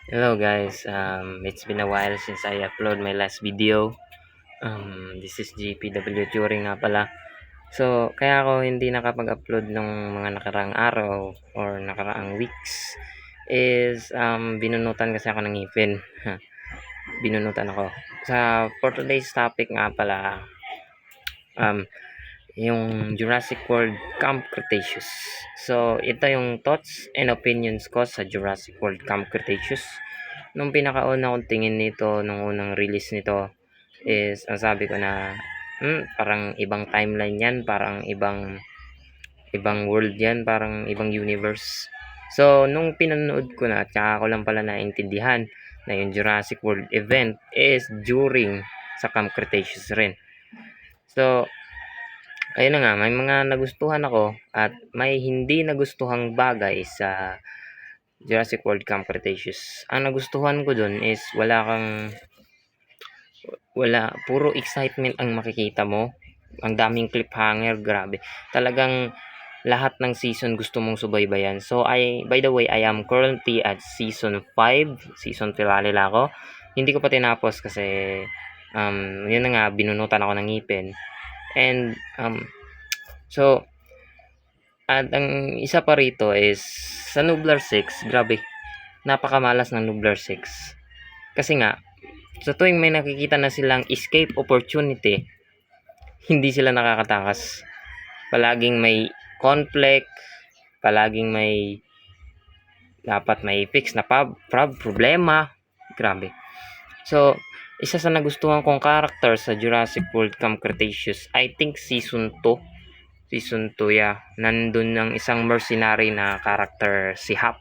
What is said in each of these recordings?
Hello guys, it's been a while since I upload my last video. This is GPW Turing nga pala. So, kaya ako hindi nakapag-upload ng mga nakaraang araw or nakaraang weeks is binunutan kasi ako ng ngipin. Binunutan ako. For today's topic nga pala, um, yung Jurassic World Camp Cretaceous. So, ito yung thoughts and opinions ko sa Jurassic World Camp Cretaceous. Nung pinakauna kong tingin nito, nung unang release nito, is ang sabi ko na, parang ibang timeline yan, parang ibang ibang world yan, parang ibang universe. So, nung pinanood ko na, tsaka ko lang pala naintindihan na yung Jurassic World event is during sa Camp Cretaceous rin. So, ayun na nga, may mga nagustuhan ako at may hindi nagustuhang bagay sa Jurassic World Camp Cretaceous. Ang nagustuhan ko dun is puro excitement ang makikita mo. Ang daming cliffhanger, grabe. Talagang lahat ng season gusto mong subaybayan. So, by the way, I am currently at season 5. Season finale lang ako. Hindi ko pa tinapos kasi, yun na nga, binunutan ako ng ngipin. And, so, at ang isa pa rito is, sa Nublar 6, grabe, napakamalas ng Nublar 6. Kasi nga, sa tuwing may nakikita na silang escape opportunity, hindi sila nakakatakas. Palaging may conflict, palaging dapat may fix na problema. Grabe. So, isa sa nagustuhan kong character sa Jurassic World Camp Cretaceous, I think season 2. Season 2, yeah. Nandun ang isang mercenary na character, si Hap.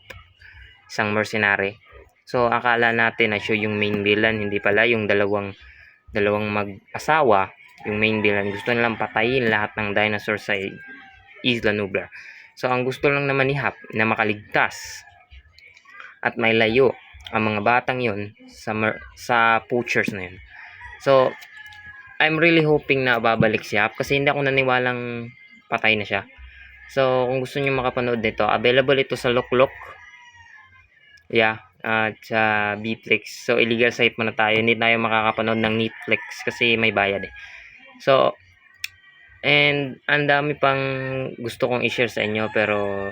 Isang mercenary. So, akala natin na siya yung main villain, hindi pala yung dalawang mag-asawa, yung main villain. Gusto nilang patayin lahat ng dinosaur sa Isla Nublar. So, ang gusto lang naman ni Hap na makaligtas at may layo ang mga batang yon sa poachers na yun. So, I'm really hoping na babalik si Hap kasi hindi ako naniwalang patay na siya. So, kung gusto niyo makapanood nito, available ito sa Loklok. Yeah, at sa Netflix. So, illegal site muna tayo. Hindi tayo makakapanood ng Netflix kasi may bayad eh. So, and ang dami pang gusto kong i-share sa inyo pero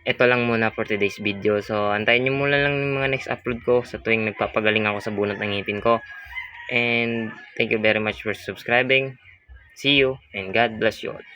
ito lang muna for today's video. So, antayin nyo muna lang yung mga next upload ko sa tuwing nagpapagaling ako sa bunot ng ngipin ko. And thank you very much for subscribing. See you and God bless you all.